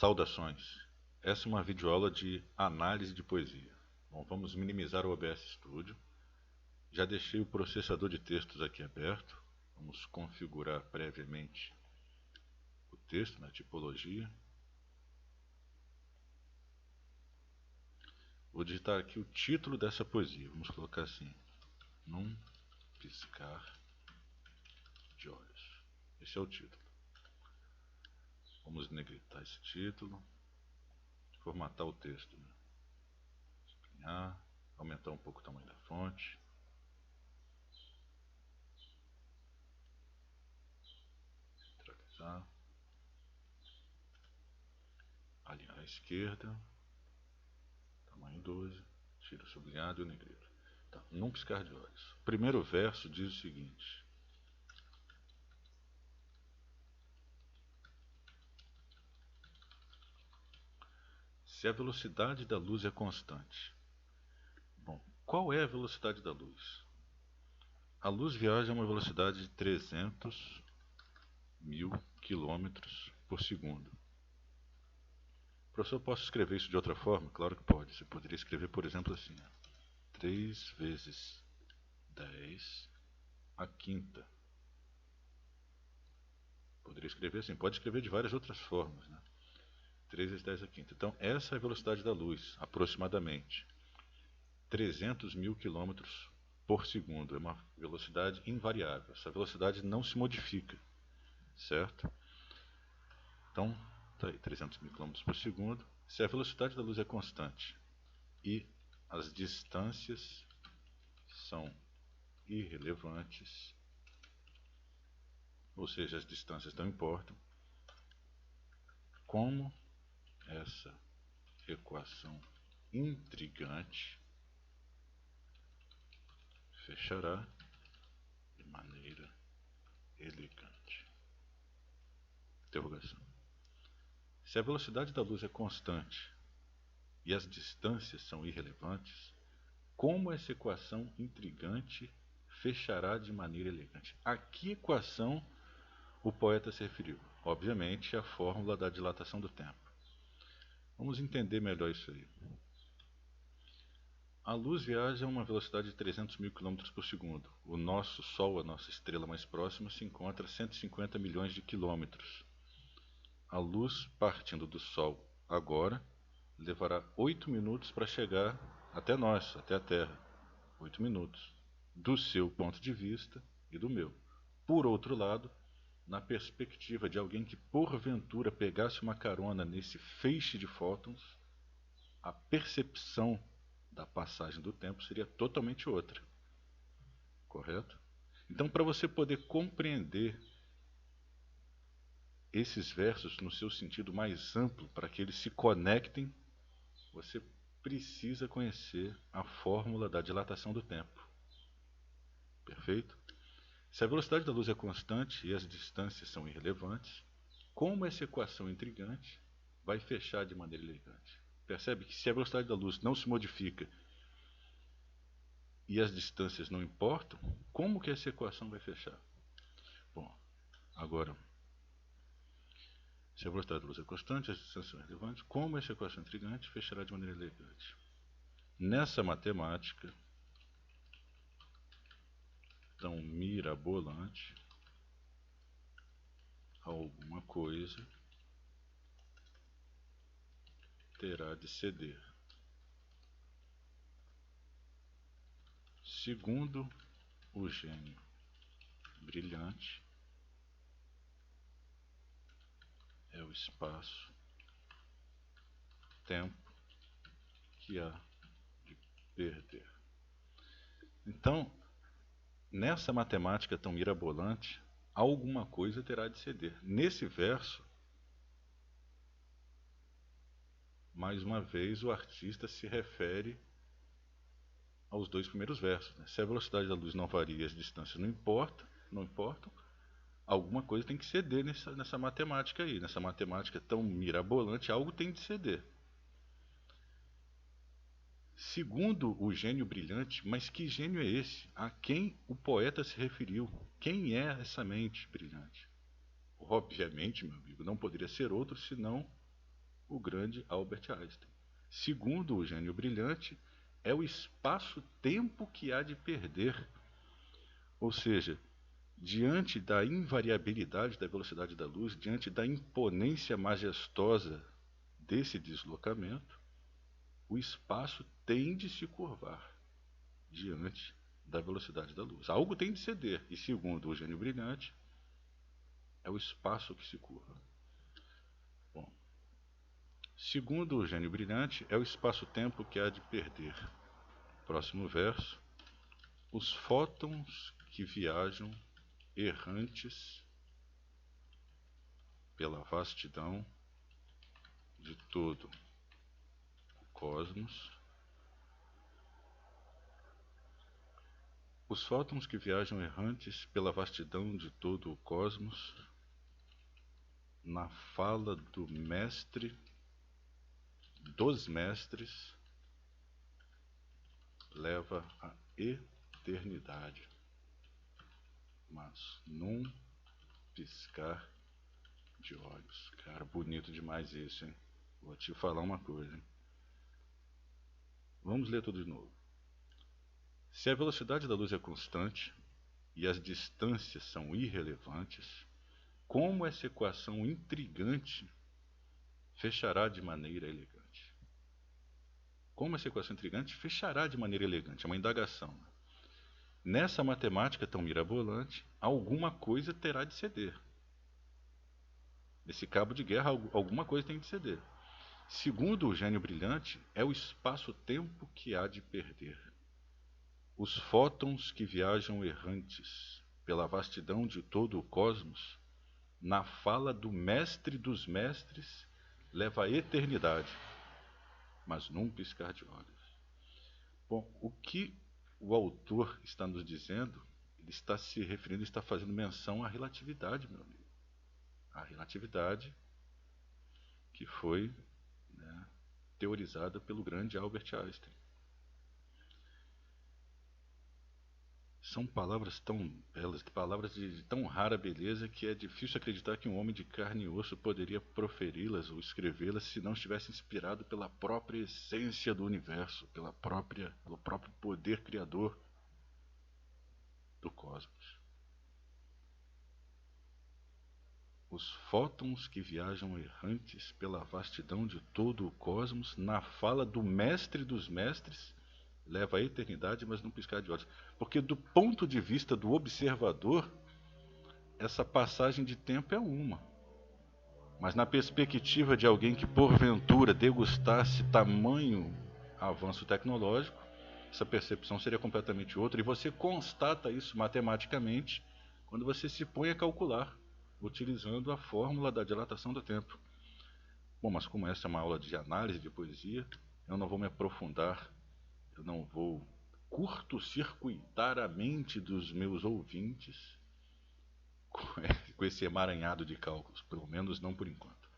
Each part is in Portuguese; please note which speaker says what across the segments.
Speaker 1: Saudações! Essa é uma videoaula de análise de poesia. Bom, vamos minimizar o OBS Studio. Já deixei o processador de textos aqui aberto. Vamos configurar previamente o texto na tipologia. Vou digitar aqui o título dessa poesia. Vamos colocar assim: Num piscar de olhos. Esse é o título. Vamos negritar esse título. Formatar o texto, aumentar um pouco o tamanho da fonte, centralizar, alinhar à esquerda, tamanho 12, tiro o sublinhado e o negrito. Tá, num piscar de olhos. O primeiro verso diz o seguinte: se a velocidade da luz é constante. Bom, qual é a velocidade da luz? A luz viaja a uma velocidade de 300.000 quilômetros por segundo. Professor, posso escrever isso de outra forma? Claro que pode. Você poderia escrever, por exemplo, assim: 3 vezes 10 à quinta. Poderia escrever assim. Pode escrever de várias outras formas, né? 3 vezes 10 à quinta. Então, essa é a velocidade da luz, aproximadamente. 300.000 quilômetros por segundo. É uma velocidade invariável. Essa velocidade não se modifica, certo? Então, tá aí, 300.000 quilômetros por segundo. Se a velocidade da luz é constante e as distâncias são irrelevantes, ou seja, as distâncias não importam, como essa equação intrigante fechará de maneira elegante. Interrogação. Se a velocidade da luz é constante e as distâncias são irrelevantes, como essa equação intrigante fechará de maneira elegante? A que equação o poeta se referiu? Obviamente, a fórmula da dilatação do tempo. Vamos entender melhor isso aí. A luz viaja a uma velocidade de 300.000 km por segundo. O nosso Sol, a nossa estrela mais próxima, se encontra a 150 milhões de quilômetros. A luz partindo do Sol agora levará 8 minutos para chegar até nós, até a Terra. 8 minutos. Do seu ponto de vista e do meu. Por outro lado, na perspectiva de alguém que porventura pegasse uma carona nesse feixe de fótons, a percepção da passagem do tempo seria totalmente outra. Correto? Então, para você poder compreender esses versos no seu sentido mais amplo, para que eles se conectem, você precisa conhecer a fórmula da dilatação do tempo. Perfeito? Se a velocidade da luz é constante e as distâncias são irrelevantes, como essa equação intrigante vai fechar de maneira elegante? Percebe que se a velocidade da luz não se modifica e as distâncias não importam, como que essa equação vai fechar? Bom, agora, se a velocidade da luz é constante e as distâncias são irrelevantes, como essa equação intrigante fechará de maneira elegante? Nessa matemática tão mirabolante, alguma coisa terá de ceder. Segundo o gênio brilhante, é o espaço-tempo que há de perder. Então, nessa matemática tão mirabolante, alguma coisa terá de ceder. Nesse verso, mais uma vez, o artista se refere aos dois primeiros versos. Se a velocidade da luz não varia e as distâncias não importam, alguma coisa tem que ceder nessa matemática aí. Nessa matemática tão mirabolante, algo tem de ceder. Segundo o gênio brilhante, mas que gênio é esse? A quem o poeta se referiu? Quem é essa mente brilhante? Obviamente, meu amigo, não poderia ser outro senão o grande Albert Einstein. Segundo o gênio brilhante, é o espaço-tempo que há de perder. Ou seja, diante da invariabilidade da velocidade da luz, diante da imponência majestosa desse deslocamento, o espaço tem de se curvar diante da velocidade da luz. Algo tem de ceder, e segundo o gênio brilhante, é o espaço que se curva. Bom, segundo o gênio brilhante, é o espaço-tempo que há de perder. Próximo verso. Os fótons que viajam errantes pela vastidão de todo o cosmos. Os fótons que viajam errantes pela vastidão de todo o cosmos, na fala do mestre, dos mestres, leva à eternidade, mas num piscar de olhos. Cara, bonito demais isso, hein? Vou te falar uma coisa, hein? Vamos ler tudo de novo. Se a velocidade da luz é constante e as distâncias são irrelevantes, como essa equação intrigante fechará de maneira elegante? Como essa equação intrigante fechará de maneira elegante? É uma indagação. Nessa matemática tão mirabolante, alguma coisa terá de ceder. Nesse cabo de guerra, alguma coisa tem de ceder. Segundo o gênio brilhante, é o espaço-tempo que há de perder. Os fótons que viajam errantes pela vastidão de todo o cosmos, na fala do mestre dos mestres, leva à eternidade, mas num piscar de olhos. Bom, o que o autor está nos dizendo, ele está se referindo, está fazendo menção à relatividade, meu amigo. A relatividade que foi, né, teorizada pelo grande Albert Einstein. São palavras tão belas, palavras de tão rara beleza, que é difícil acreditar que um homem de carne e osso poderia proferi-las ou escrevê-las se não estivesse inspirado pela própria essência do universo, pelo próprio poder criador do cosmos. Os fótons que viajam errantes pela vastidão de todo o cosmos, na fala do mestre dos mestres, leva à eternidade, mas num piscar de olhos. Porque do ponto de vista do observador, essa passagem de tempo é uma. Mas na perspectiva de alguém que porventura degustasse tamanho avanço tecnológico, essa percepção seria completamente outra. E você constata isso matematicamente quando você se põe a calcular, utilizando a fórmula da dilatação do tempo. Bom, mas como essa é uma aula de análise de poesia, eu não vou me aprofundar, eu não vou curto-circuitar a mente dos meus ouvintes com esse emaranhado de cálculos, pelo menos não por enquanto.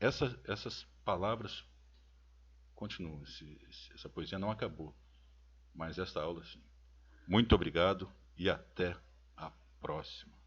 Speaker 1: Essas palavras continuam, essa poesia não acabou, mas essa aula sim. Muito obrigado e até a próxima.